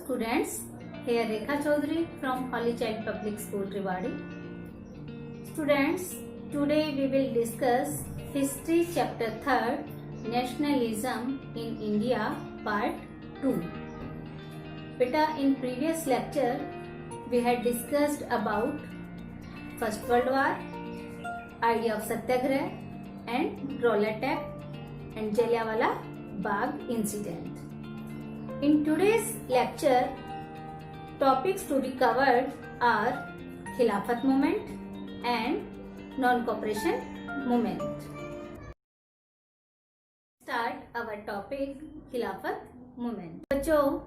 students, here Rekha Chaudhary from Holy Child Public School Rewari. Students, today we will discuss History Chapter 3rd Nationalism in India Part 2. Beta, in previous lecture we had discussed about First World War, idea of Satyagraha and Rowlatt Act and Jallianwala Bagh incident. In today's lecture, topics to be covered are Khilafat movement and non-cooperation movement. Start our topic Khilafat movement. बच्चों,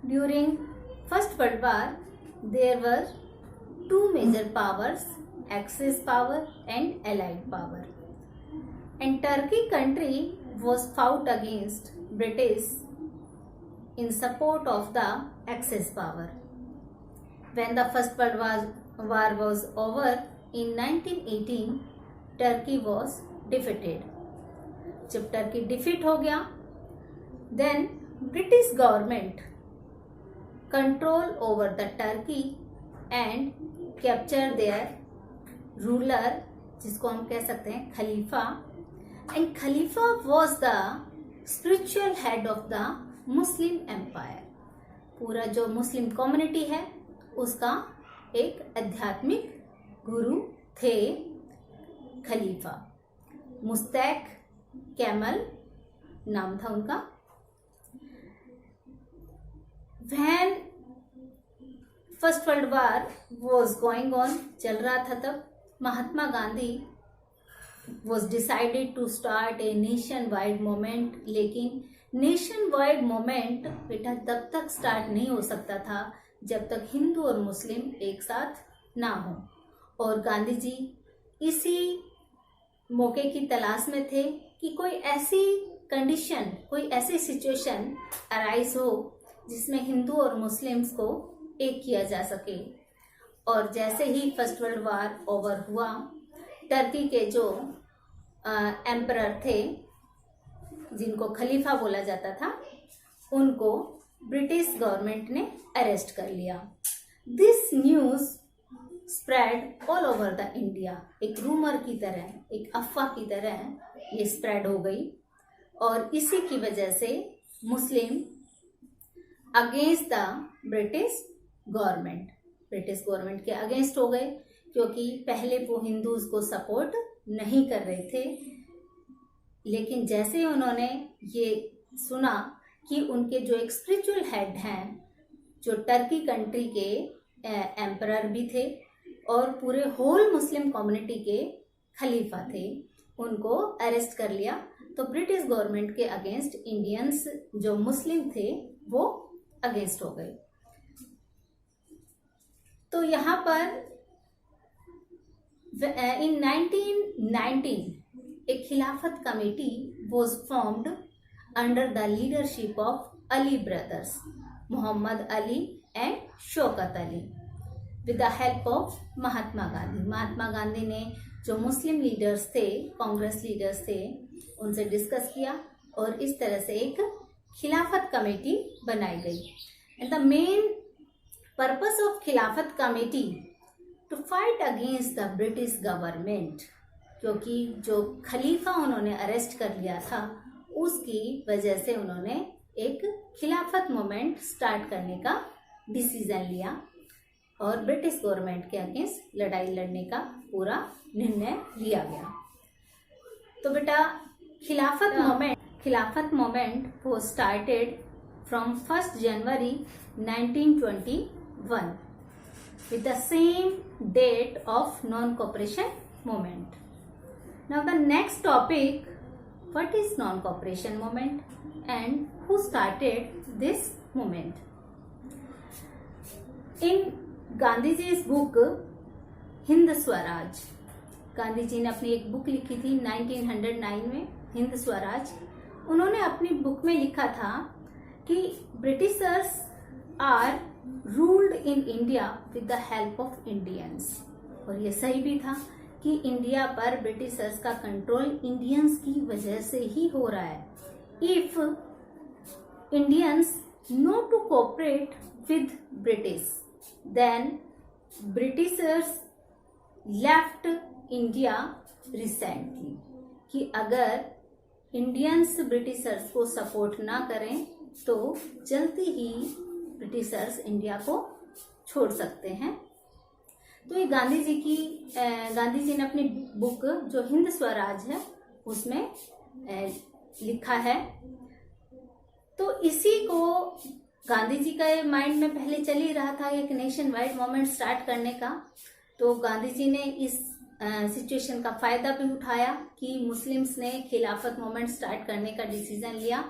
during First World War, there were two major powers, Axis power and Allied power. And Turkey country was fought against British in support of the Axis power. When the First World War was over in 1918, Turkey was defeated. जब Turkey defeat हो गया, then British government control over the Turkey and capture their ruler, जिसको हम कह सकते हैं खलीफा. And Khalifa was the spiritual head of the Muslim Empire. पूरा जो मुस्लिम कम्युनिटी है उसका एक आध्यात्मिक गुरु थे खलीफा. मुस्तैक कैमल नाम था उनका. When First World War was going on, चल रहा था तब, Mahatma Gandhi was decided to start a nationwide movement. लेकिन nationwide movement बेटा तब तक स्टार्ट नहीं हो सकता था जब तक हिंदू और मुस्लिम एक साथ ना हो. और गांधी जी इसी मौके की तलाश में थे कि कोई ऐसी कंडीशन, कोई ऐसी सिचुएशन अराइज हो जिसमें हिंदू और मुस्लिम्स को एक किया जा सके. और जैसे ही फर्स्ट वर्ल्ड वार ओवर हुआ, टर्की के जो एम्परर थे जिनको खलीफा बोला जाता था, उनको ब्रिटिश गवर्नमेंट ने अरेस्ट कर लिया. This news spread all over the India. एक रूमर की तरह, एक अफवाह की तरह ये स्प्रेड हो गई. और इसी की वजह से मुस्लिम अगेंस्ट द ब्रिटिश गवर्नमेंट के अगेंस्ट हो गए, क्योंकि पहले वो हिंदूज को सपोर्ट नहीं कर रहे थे. लेकिन जैसे उन्होंने ये सुना कि उनके जो एक स्पिरिचुअल हेड हैं, जो टर्की कंट्री के एम्परर भी थे और पूरे होल मुस्लिम कम्युनिटी के खलीफा थे, उनको अरेस्ट कर लिया. तो ब्रिटिश गवर्नमेंट के अगेंस्ट इंडियंस जो मुस्लिम थे वो अगेंस्ट हो गए. तो यहाँ पर in 1919 a खिलाफत committee was formed under the leadership of Ali brothers, Muhammad Ali and Shaukat Ali, with the help of Mahatma Gandhi. Mahatma Gandhi ने जो मुस्लिम लीडर्स थे, कांग्रेस लीडर्स थे, उनसे डिस्कस किया और इस तरह से एक खिलाफत कमेटी बनाई गई. And the main purpose of Khilafat committee to fight against the British government, क्योंकि जो खलीफा उन्होंने अरेस्ट कर लिया था उसकी वजह से उन्होंने एक खिलाफत मूवमेंट स्टार्ट करने का डिसीजन लिया और ब्रिटिश गवर्नमेंट के अगेंस्ट लड़ाई लड़ने का पूरा निर्णय लिया गया. तो बेटा खिलाफत मूवमेंट वो started from 1 January 1921 with the same date of non-cooperation movement. Now the next topic, what is non-cooperation movement and who started this movement? In Gandhiji's book Hind Swaraj, Gandhi ji ने अपनी एक बुक लिखी थी 1909 में, हिंद स्वराज. उन्होंने अपनी बुक में लिखा था कि Britishers are ruled in India with the help of Indians. और ये सही भी था कि इंडिया पर ब्रिटिशर्स का कंट्रोल इंडियंस की वजह से ही हो रहा है. If Indians no to cooperate with British. Then Britishers left India recently. कि अगर इंडियंस ब्रिटिशर्स को सपोर्ट ना करें तो जल्दी ही ब्रिटिशर्स इंडिया को छोड़ सकते हैं। तो ये गांधी जी ने अपनी बुक जो हिंद स्वराज है उसमें लिखा है। तो इसी को गांधी जी का माइंड में पहले चल ही रहा था एक नेशन वाइड मूवमेंट स्टार्ट करने का। तो गांधी जी ने इस सिचुएशन का फायदा भी उठाया कि मुस्लिम्स ने खिलाफत मूवमेंट स्टार्ट करने का डिसीजन लिया।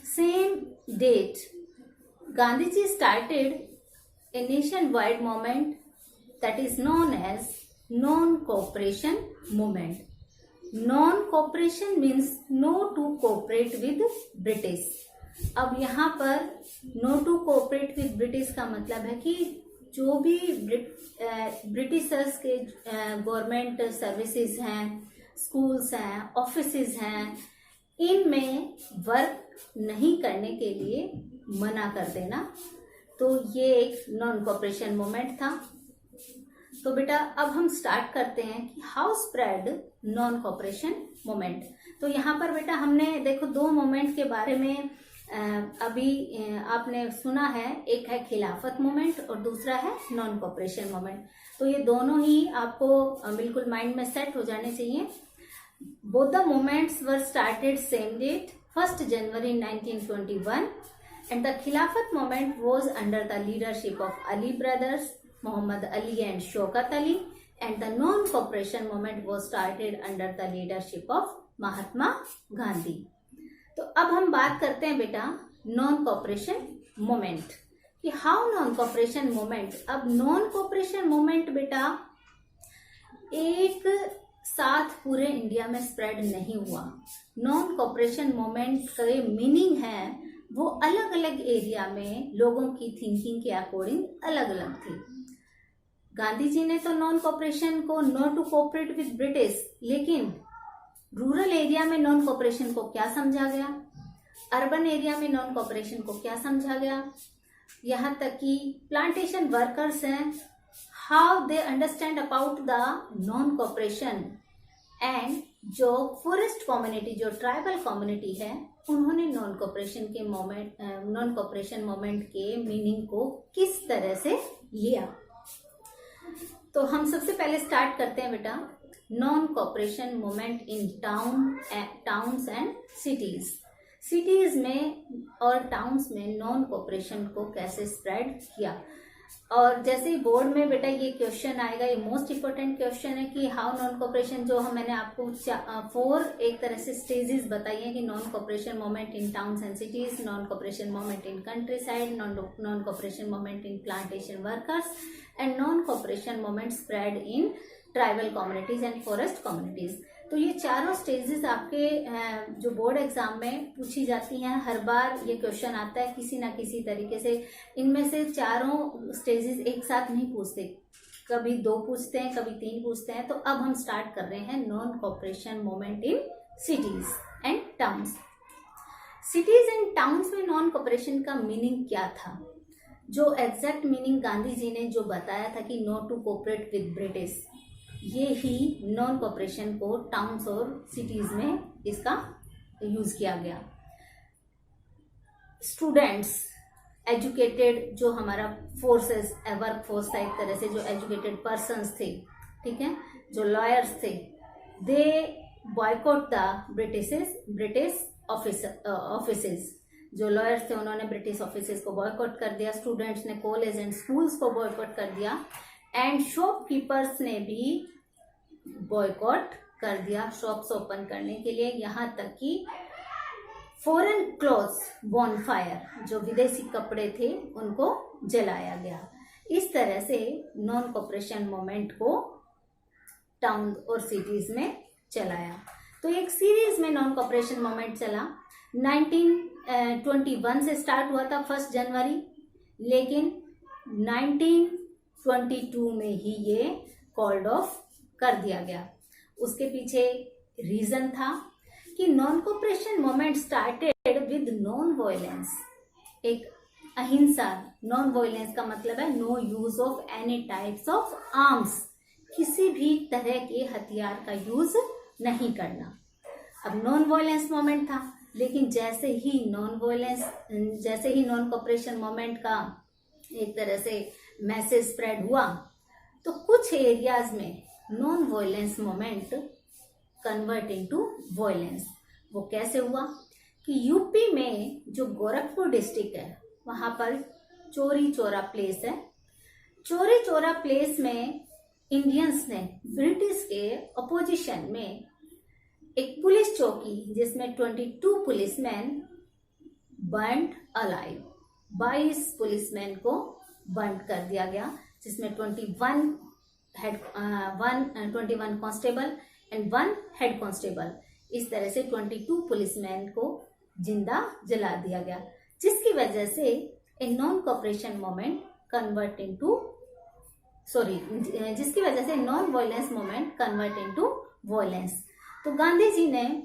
Same date Gandhi ji started a nation wide movement that is known as non cooperation movement. Non cooperation means no to cooperate with British. अब यहाँ पर no to cooperate with British का मतलब है कि जो भी ब्रिटिशर्स के गवर्नमेंट सर्विसेज हैं, स्कूल्स हैं, ऑफिसेज हैं, इनमें वर्क नहीं करने के लिए मना कर देना। तो ये एक नॉन कोऑपरेशन मूवमेंट था। तो बेटा अब हम स्टार्ट करते हैं कि how spread non cooperation movement. तो यहाँ पर बेटा हमने देखो दो मूवमेंट के बारे में अभी आपने सुना है, एक है खिलाफत मूवमेंट और दूसरा है नॉन कोऑपरेशन मूवमेंट। तो ये दोनों ही आपको बिल्कुल माइंड में सेट हो जाने चाहिए। Both the movements were started same date 1 January 1921 and the Khilafat movement was under the leadership of Ali brothers, Mohammad Ali and Shaukat Ali, and the non cooperation movement was started under the leadership of Mahatma Gandhi. तो अब हम बात करते हैं बेटा नॉन कोऑपरेशन मूवमेंट कि how non cooperation movement. अब non cooperation movement बेटा एक साथ पूरे इंडिया में स्प्रेड नहीं हुआ। नॉन कोऑपरेशन मूवमेंट का मीनिंग है वो अलग अलग एरिया में लोगों की थिंकिंग के अकॉर्डिंग अलग अलग थी। गांधी जी ने तो नॉन कोऑपरेशन को no to cooperate with British, लेकिन रूरल एरिया में नॉन कोऑपरेशन को क्या समझा गया, अर्बन एरिया में नॉन कोऑपरेशन को क्या समझा गया, यहाँ तक कि प्लांटेशन वर्कर्स हैं, how they understand about the non cooperation, and जो फॉरेस्ट कम्युनिटी जो ट्राइबल कम्युनिटी है उन्होंने नॉन कोऑपरेशन मूवमेंट के मीनिंग को किस तरह से लिया। तो हम सबसे पहले स्टार्ट करते हैं बेटा non cooperation movement in towns and cities. Cities में और टाउन्स में नॉन कोऑपरेशन को कैसे स्प्रेड किया। और जैसे ही बोर्ड में बेटा ये क्वेश्चन आएगा, ये मोस्ट इम्पोर्टेंट क्वेश्चन है कि हाउ नॉन कोऑपरेशन, जो मैंने आपको 4 एक तरह से स्टेजेस बताई है कि non cooperation movement in towns and cities, non cooperation movement in country side, non cooperation movement in plantation workers and non cooperation movement spread in tribal communities and forest communities. तो ये चारों stages आपके जो board exam में पूछी जाती हैं, हर बार ये क्वेश्चन आता है किसी ना किसी तरीके से। इनमें से चारों स्टेजेस एक साथ नहीं पूछते, कभी 2 पूछते हैं, कभी 3 पूछते हैं। तो अब हम स्टार्ट कर रहे हैं non cooperation movement in cities and towns. Cities and towns में नॉन कोऑपरेशन का मीनिंग क्या था, जो एग्जैक्ट मीनिंग गांधी जी ने जो बताया था कि no to cooperate with British, ये ही नॉन कोऑपरेशन को टाउन्स और सिटीज में इसका यूज किया गया। स्टूडेंट्स, एजुकेटेड जो हमारा फोर्सेस वर्क फोर्स था, एक तरह से जो एजुकेटेड पर्सन्स थे, ठीक है, जो लॉयर्स थे, दे बॉयकॉट द ब्रिटिश ऑफिसेज। जो लॉयर्स थे उन्होंने ब्रिटिश ऑफिसेज को बॉयकॉट कर दिया। स्टूडेंट्स ने कॉलेज एंड स्कूल्स को बॉयकॉट कर दिया एंड शॉपकीपर्स ने भी बॉयकॉट कर दिया शॉप्स ओपन करने के लिए। यहाँ तक कि फॉरेन क्लॉथ्स बॉनफायर, जो विदेशी कपड़े थे, उनको जलाया गया। इस तरह से नॉन कोऑपरेशन मूवमेंट को टाउन और सिटीज में चलाया। तो एक सीरीज में नॉन कोऑपरेशन मूवमेंट चला। 1921 से स्टार्ट हुआ था 1 जनवरी, लेकिन 1922 में ही ये कॉल्ड ऑफ कर दिया गया। उसके पीछे रीजन था कि non cooperation movement started with non violence. एक अहिंसा, नॉन वायलेंस का मतलब है no use of any types of arms, किसी भी तरह के हथियार का यूज नहीं करना। अब नॉन वायलेंस मोमेंट था, लेकिन जैसे ही नॉन कोऑपरेशन मोमेंट का एक तरह से मैसेज स्प्रेड हुआ, तो कुछ एरियाज में non violence moment convert into violence. वो कैसे हुआ कि यूपी में जो गोरखपुर डिस्ट्रिक्ट है, वहां पर चोरी चौरा प्लेस है। चोरी चौरा प्लेस में इंडियंस ने ब्रिटिश के अपोजिशन में एक पुलिस चौकी, जिसमें 22 पुलिसमैन बर्न्ड अलाइव, 22 पुलिसमैन को बर्न कर दिया गया, जिसमें 21 कांस्टेबल एंड 1 हेड कांस्टेबल, इस तरह से 22 पुलिसमैन को जिंदा जला दिया गया, जिसकी वजह से a non cooperation moment convert into जिसकी वजह से non violence moment convert into violence. तो गांधी जी ने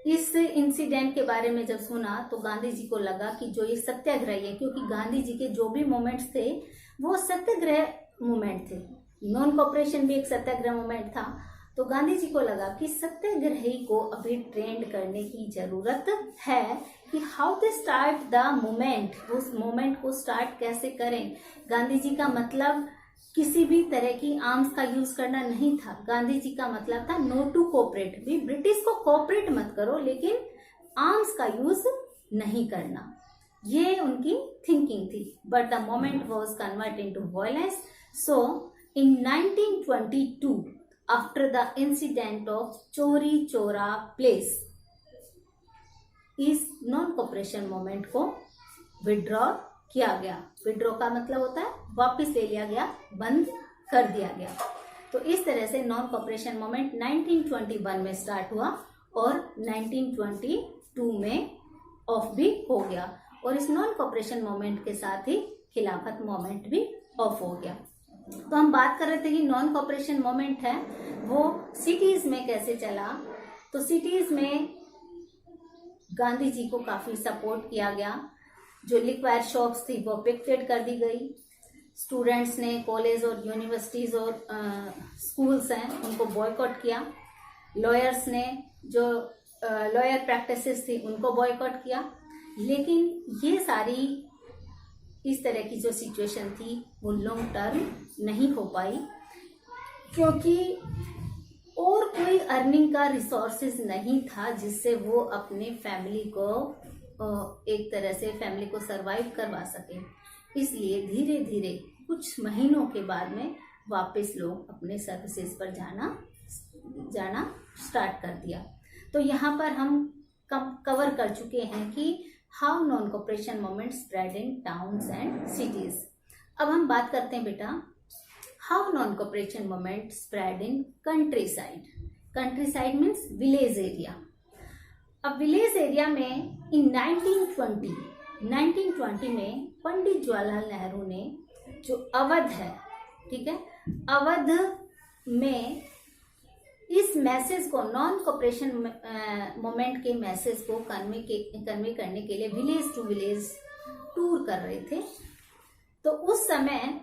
इस इंसिडेंट के बारे में जब सुना, तो गांधी जी को लगा कि जो ये सत्याग्रह है, क्योंकि गांधी जी के जो भी मोमेंट्स थे वो सत्याग्रह मूवमेंट थे, नॉन कोऑपरेशन भी एक सत्याग्रह मूवमेंट था। तो गांधी जी को लगा कि सत्याग्रही को अभी ट्रेंड करने की जरूरत है कि how to start the movement, उस मूवमेंट को स्टार्ट कैसे करें। गांधी जी का मतलब किसी भी तरह की आर्म्स का यूज करना नहीं था। गांधी जी का मतलब था नो टू कोऑपरेट, भी ब्रिटिश को कोऑपरेट मत करो, लेकिन आर्म्स का यूज नहीं करना, ये उनकी थिंकिंग थी। But the moment was convert into violence. So in 1922 after the incident of चोरी चौरा प्लेस, इस नॉन कोऑपरेशन मूवमेंट को विड्रॉ किया गया। विड्रॉ का मतलब होता है वापस ले लिया गया, बंद कर दिया गया। तो इस तरह से नॉन कोऑपरेशन मूवमेंट 1921 में स्टार्ट हुआ और 1922 में ऑफ भी हो गया, और इस नॉन कोऑपरेशन मूवमेंट के साथ ही खिलाफत मूवमेंट भी ऑफ हो गया। तो हम बात कर रहे थे कि नॉन कोऑपरेशन मूवमेंट है वो सिटीज में कैसे चला। तो सिटीज में गांधी जी को काफी सपोर्ट किया गया। जो लिक्वायर शॉप्स थी वो पिकेटेड कर दी गई। स्टूडेंट्स ने कॉलेज और यूनिवर्सिटीज और स्कूल्स हैं उनको बॉयकॉट किया। लॉयर्स ने जो लॉयर प्रैक्टिसेस थी उनको बॉयकॉट किया। लेकिन ये सारी इस तरह की जो सिचुएशन थी वो लॉन्ग टर्म नहीं हो पाई, क्योंकि और कोई अर्निंग का रिसोर्सेज नहीं था जिससे वो अपने फैमिली को एक तरह से फैमिली को सरवाइव करवा सके। इसलिए धीरे धीरे कुछ महीनों के बाद में वापस लोग अपने सर्विसेज पर जाना स्टार्ट कर दिया। तो यहाँ पर हम कवर कर चुके हैं कि how non cooperation movement spread in towns and cities. अब हम बात करते हैं बेटा how non cooperation movement spread in country side. Country side means village area. अब विलेज एरिया में इन 1920 में पंडित जवाहरलाल नेहरू ने जो अवध है, ठीक है, अवध में इस मैसेज को नॉन कोऑपरेशन मूवमेंट के मैसेज को कन्वे करने के लिए विलेज टू विलेज टूर कर रहे थे। तो उस समय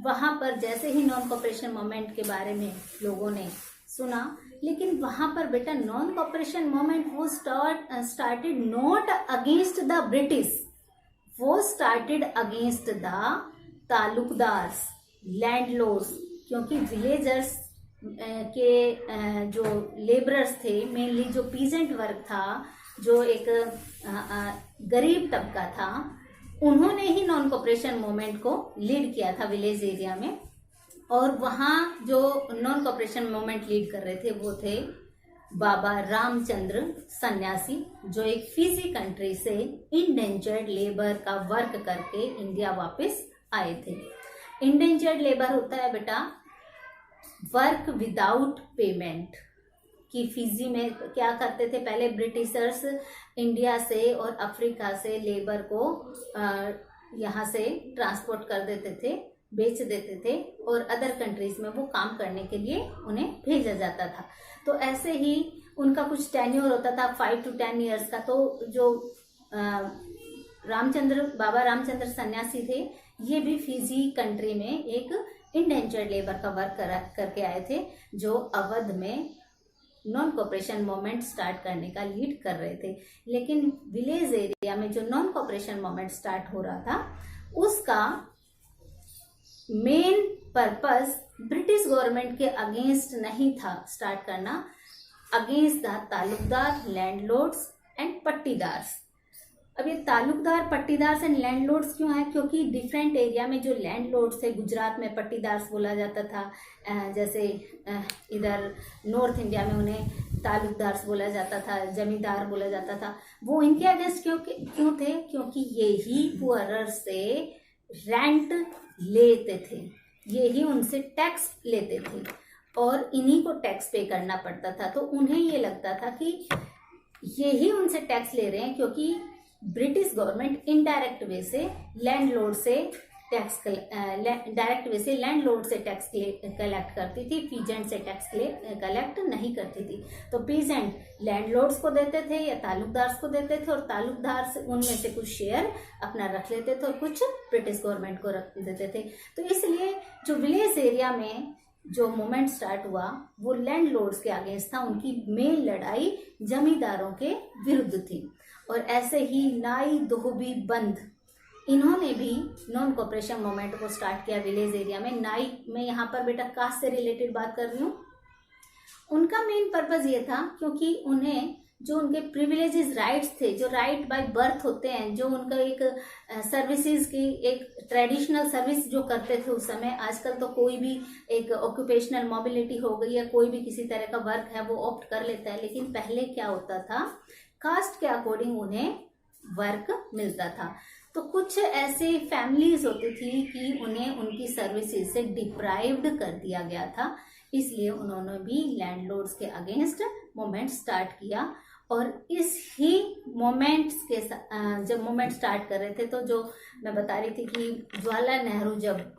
वहां पर जैसे ही नॉन कोऑपरेशन मूवमेंट के बारे में लोगों ने सुना, लेकिन वहां पर बेटा नॉन कोऑपरेशन मूवमेंट वो started not against the British, वो started against the taluqdars, landlords, क्योंकि विलेजर्स के जो लेबरर्स थे, मेनली जो पीजेंट वर्ग था, जो एक गरीब तबका था, उन्होंने ही नॉन कोऑपरेशन मूवमेंट को लीड किया था विलेज एरिया में। और वहाँ जो नॉन कोऑपरेशन मूवमेंट लीड कर रहे थे वो थे बाबा रामचंद्र सन्यासी, जो एक फिजी कंट्री से इंडेंजर्ड लेबर का वर्क करके इंडिया वापस आए थे। इंडेंजर्ड लेबर होता है बेटा वर्क विदाउट पेमेंट। कि फिजी में क्या करते थे, पहले ब्रिटिशर्स इंडिया से और अफ्रीका से लेबर को यहाँ से ट्रांसपोर्ट कर देते थे, बेच देते थे, और अदर कंट्रीज में वो काम करने के लिए उन्हें भेजा जाता था। तो ऐसे ही उनका कुछ टेन्योर होता था 5 to 10 ईयर्स का। तो जो बाबा रामचंद्र सन्यासी थे, ये भी फिजी कंट्री में एक इंडेंजर्ड लेबर का वर्क करके आए थे, जो अवध में नॉन कॉपरेशन मूवमेंट स्टार्ट करने का लीड कर रहे थे। लेकिन विलेज एरिया में जो नॉन कॉपरेशन मूवमेंट स्टार्ट हो रहा था, उसका मेन पर्पस ब्रिटिश गवर्नमेंट के अगेंस्ट नहीं था स्टार्ट करना, against the taluqdar, landlords and pattidars. अब ये तालुकदार, पट्टीदार्स एंड लैंडलॉर्ड्स क्यों है? क्योंकि डिफरेंट एरिया में जो लैंडलॉर्ड्स थे, गुजरात में पट्टीदार्स बोला जाता था, जैसे इधर नॉर्थ इंडिया में उन्हें तालुकदार्स बोला जाता था, जमींदार बोला जाता था। वो इनके अगेंस्ट क्यों थे? क्योंकि ये ही पुअरर से रेंट लेते थे, ये ही उनसे टैक्स लेते थे और इन्हीं को टैक्स पे करना पड़ता था। तो उन्हें ये लगता था कि ये ही उनसे टैक्स ले रहे हैं, क्योंकि ब्रिटिश गवर्नमेंट इनडायरेक्ट वे से लैंडलॉर्ड से टैक्स डायरेक्ट वे से लैंडलॉर्ड से टैक्स कलेक्ट करती थी, पीजेंट से टैक्स कलेक्ट नहीं करती थी। तो पीजेंट लैंडलॉर्ड्स को देते थे या तालुकदार्स को देते थे, और तालुकदार उनमें से कुछ शेयर अपना रख लेते थे और कुछ ब्रिटिश गवर्नमेंट को रख देते थे। तो इसलिए जो विलेज एरिया में जो मूवमेंट स्टार्ट हुआ वो लैंडलॉर्ड्स के अगेंस्ट था, उनकी मेन लड़ाई जमींदारों के विरुद्ध थी। और ऐसे ही नाई धोबी बंद, इन्होंने भी नॉन कॉपरेशन मूवमेंट को स्टार्ट किया विलेज एरिया में। नाई में यहाँ पर बेटा कास्ट से रिलेटेड बात कर रही हूँ। उनका मेन पर्पस ये था क्योंकि उन्हें जो उनके प्रिविलेजेस राइट्स थे, जो राइट बाय बर्थ होते हैं, जो उनका एक सर्विसेज की एक ट्रेडिशनल सर्विस जो करते थे उस समय, आजकल तो कोई भी एक ऑक्यूपेशनल मोबिलिटी हो गई है, कोई भी किसी तरह का वर्क है वो ऑप्ट कर लेता है। लेकिन पहले क्या होता था, कास्ट के अकॉर्डिंग उन्हें वर्क मिलता था। तो कुछ ऐसे फैमिलीज होती थी कि उन्हें उनकी सर्विसेज से डिप्राइव्ड कर दिया गया था, इसलिए उन्होंने भी लैंडलॉर्ड्स के अगेंस्ट मूवमेंट स्टार्ट किया। और इस ही मोमेंट्स के जब मूवमेंट स्टार्ट कर रहे थे, तो जो मैं बता रही थी कि जवाहरलाल नेहरू जब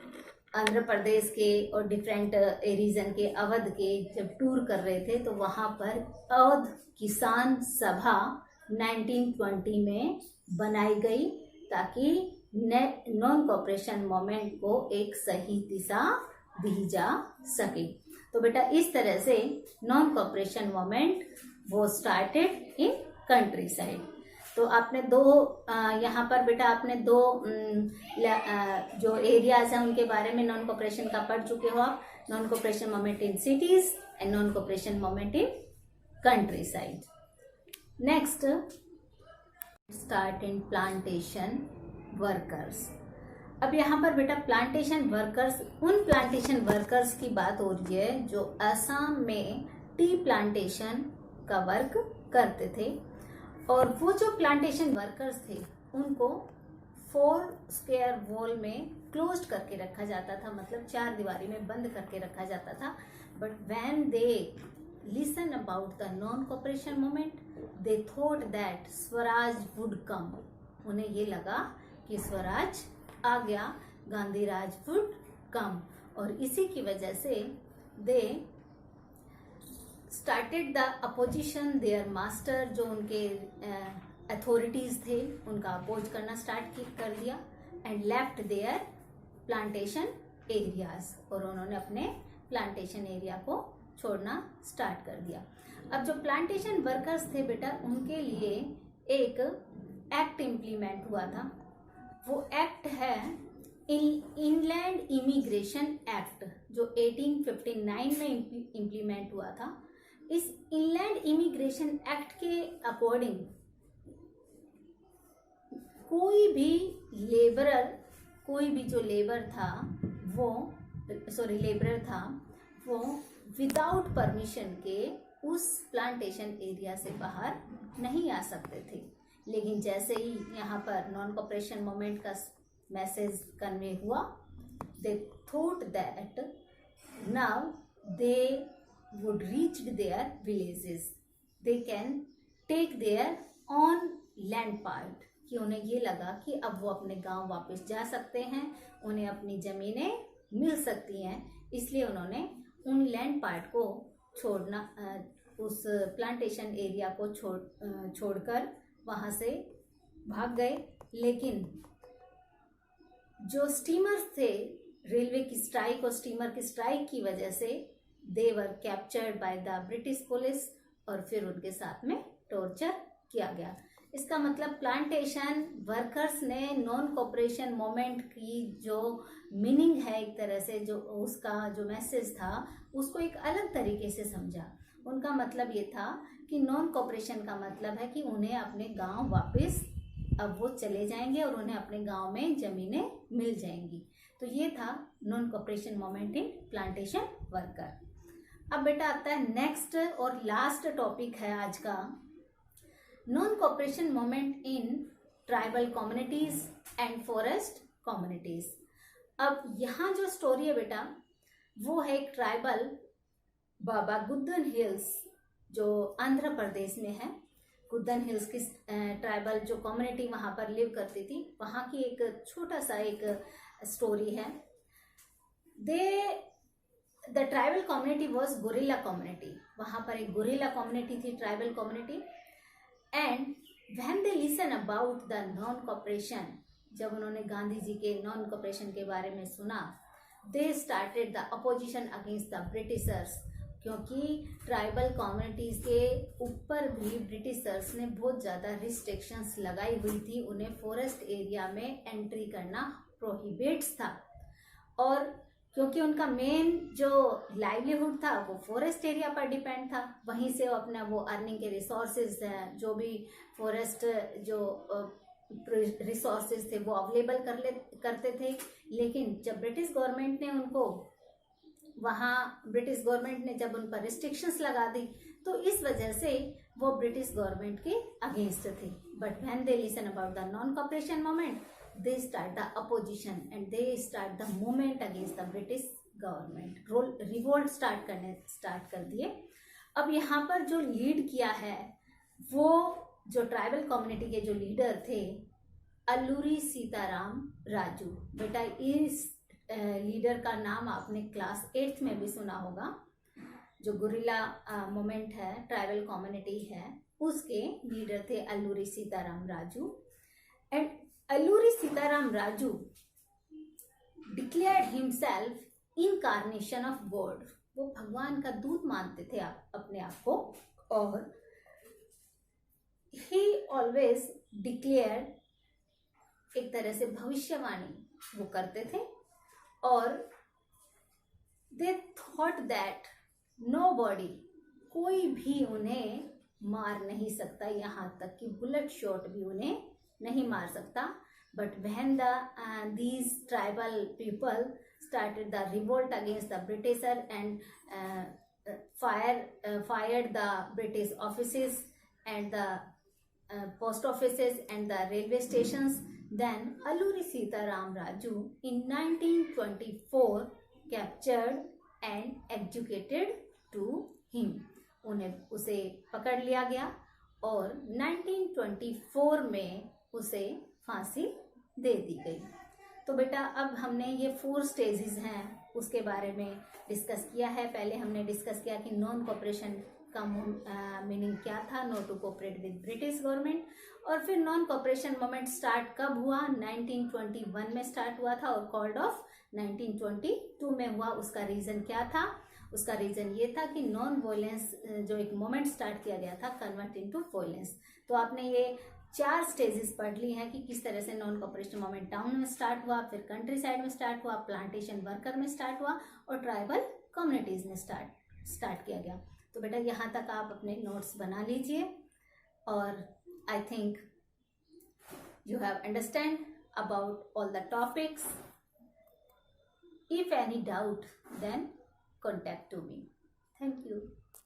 आंध्र प्रदेश के और डिफरेंट रीजन के अवध के जब टूर कर रहे थे, तो वहाँ पर अवध किसान सभा 1920 में बनाई गई ताकि नॉन कॉपरेशन मूवमेंट को एक सही दिशा दी जा सके। तो बेटा इस तरह से नॉन कॉपरेशन मूवमेंट वो स्टार्टेड इन कंट्री साइड। तो आपने दो यहाँ पर बेटा आपने दो जो एरियाज हैं उनके बारे में नॉन कॉपरेशन का पढ़ चुके हो आप। Non cooperation movement in cities and non cooperation movement in country side. Next, start in plantation workers. अब यहाँ पर बेटा प्लांटेशन वर्कर्स, उन प्लांटेशन वर्कर्स की बात हो रही है जो असम में टी प्लांटेशन का वर्क करते थे। और वो जो प्लांटेशन वर्कर्स थे उनको 4 स्क्वायर वॉल में क्लोज्ड करके रखा जाता था, मतलब 4 दीवारी में बंद करके रखा जाता था। But when they listen about the non cooperation movement, they thought that Swaraj would come. उन्हें ये लगा कि स्वराज आ गया, गांधी राज वुड कम। और इसी की वजह से they started the opposition their master, जो उनके अथॉरिटीज थे उनका अपोज करना स्टार्ट कर दिया। And left their plantation areas, और उन्होंने अपने प्लांटेशन एरिया को छोड़ना स्टार्ट कर दिया। अब जो प्लांटेशन वर्कर्स थे बेटा, उनके लिए एक एक्ट इम्प्लीमेंट हुआ था। वो एक्ट है इनलैंड इमिग्रेशन एक्ट, जो 1859 में इम्प्लीमेंट हुआ था। इस इनलैंड इमिग्रेशन एक्ट के अकॉर्डिंग कोई भी जो लेबरर था वो विदाउट परमिशन के उस प्लांटेशन एरिया से बाहर नहीं आ सकते थे। लेकिन जैसे ही यहाँ पर नॉन कॉपरेशन मूवमेंट का मैसेज कन्वे हुआ, they thought that now they would reach their villages, they can take their own land part, कि उन्हें ये लगा कि अब वो अपने गांव वापस जा सकते हैं, उन्हें अपनी जमीनें मिल सकती हैं। इसलिए उन्होंने उन लैंड पार्ट को छोड़ना, उस प्लांटेशन एरिया को छोड़कर वहाँ से भाग गए, लेकिन जो स्टीमर्स थे, रेलवे की स्ट्राइक और स्टीमर की स्ट्राइक की वजह से they were captured by the British police, और फिर उनके साथ में टॉर्चर किया गया। इसका मतलब प्लांटेशन वर्कर्स ने नॉन कोऑपरेशन मूवमेंट की जो मीनिंग है, एक तरह से जो उसका जो मैसेज था उसको एक अलग तरीके से समझा। उनका मतलब ये था कि नॉन कोऑपरेशन का मतलब है कि उन्हें अपने गांव वापस अब वो चले जाएंगे और उन्हें अपने गांव में जमीनें मिल जाएंगी। तो ये था non cooperation movement in plantation worker. अब बेटा आता है नेक्स्ट और लास्ट टॉपिक है आज का, non cooperation movement in tribal communities and forest communities. अब यहाँ जो स्टोरी है बेटा वो है एक ट्राइबल बाबा गुद्दन हिल्स जो आंध्र प्रदेश में है। गुद्दन हिल्स की ट्राइबल जो कम्युनिटी वहाँ पर लिव करती थी, वहाँ की एक छोटा सा एक स्टोरी है। The tribal community was gorilla community. वहाँ पर एक गोरिल्ला कम्युनिटी थी, tribal community. And when they listen about the non cooperation, जब उन्होंने गांधी जी के नॉन कोऑपरेशन के बारे में सुना, they started the opposition against the Britishers, क्योंकि ट्राइबल कम्युनिटीज के ऊपर भी ब्रिटिशर्स ने बहुत ज़्यादा रिस्ट्रिक्शंस लगाई हुई थी। उन्हें फॉरेस्ट एरिया में एंट्री करना प्रोहिबिट्स था, और क्योंकि उनका मेन जो लाइवलीहुड था वो फॉरेस्ट एरिया पर डिपेंड था, वहीं से वो अपना वो अर्निंग के रिसोर्सेज जो भी फॉरेस्ट जो रिसोर्सेज थे वो अवेलेबल करते थे। लेकिन जब ब्रिटिश गवर्नमेंट ने उनको ब्रिटिश गवर्नमेंट ने जब उन पर रिस्ट्रिक्शंस लगा दी, तो इस वजह से वो ब्रिटिश गवर्नमेंट के अगेंस्ट थे। But when they listen about the non cooperation movement, they start the opposition and they start the movement against the British government। Revolt start कर दिए। अब यहाँ पर जो लीड किया है वो जो ट्राइबल कम्युनिटी के जो लीडर थे अल्लूरी सीताराम राजू। बेटा इस लीडर का नाम आपने क्लास 8th में भी सुना होगा। जो गुरिल्ला मूवमेंट है, ट्राइबल कम्युनिटी है, उसके लीडर थे Alluri Sitaram Raju. And Alluri Sitaram Raju declared himself incarnation of God. वो भगवान का दूत मानते थे अपने आप को, और ही ऑलवेज डिक्लेयर्ड, एक तरह से भविष्यवाणी वो करते थे। और दे थॉट दैट नोबॉडी, कोई भी उन्हें मार नहीं सकता, यहाँ तक कि बुलेट शॉट भी उन्हें नहीं मार सकता। But when these tribal people started the revolt against the Britisher and fired the British offices and the post offices and the railway stations, then Alluri Sitaram Raju in 1924 captured and executed to him। उसे पकड़ लिया गया और 1924 में उसे फांसी दे दी गई। तो बेटा अब हमने ये 4 स्टेजेस हैं उसके बारे में डिस्कस किया है। पहले हमने डिस्कस किया कि नॉन कोऑपरेशन का मीनिंग क्या था, no to cooperate with British government. और फिर नॉन कोऑपरेशन मूवमेंट स्टार्ट कब हुआ, 1921 में स्टार्ट हुआ था और कॉल्ड ऑफ 1922 में हुआ। उसका रीज़न क्या था? उसका रीज़न ये था कि नॉन वायलेंस जो एक मोमेंट स्टार्ट किया गया था कन्वर्ट इनटू वायलेंस। तो आपने ये 4 स्टेजेस पढ़ ली हैं कि किस तरह से नॉन कोऑपरेशन मूवमेंट टाउन में स्टार्ट हुआ, फिर कंट्री साइड में स्टार्ट हुआ, प्लांटेशन वर्कर में स्टार्ट हुआ और ट्राइबल कम्युनिटीज में स्टार्ट किया गया। तो बेटा यहाँ तक आप अपने नोट्स बना लीजिए और I think you have understand about all the topics. If any doubt then contact to me. Thank you.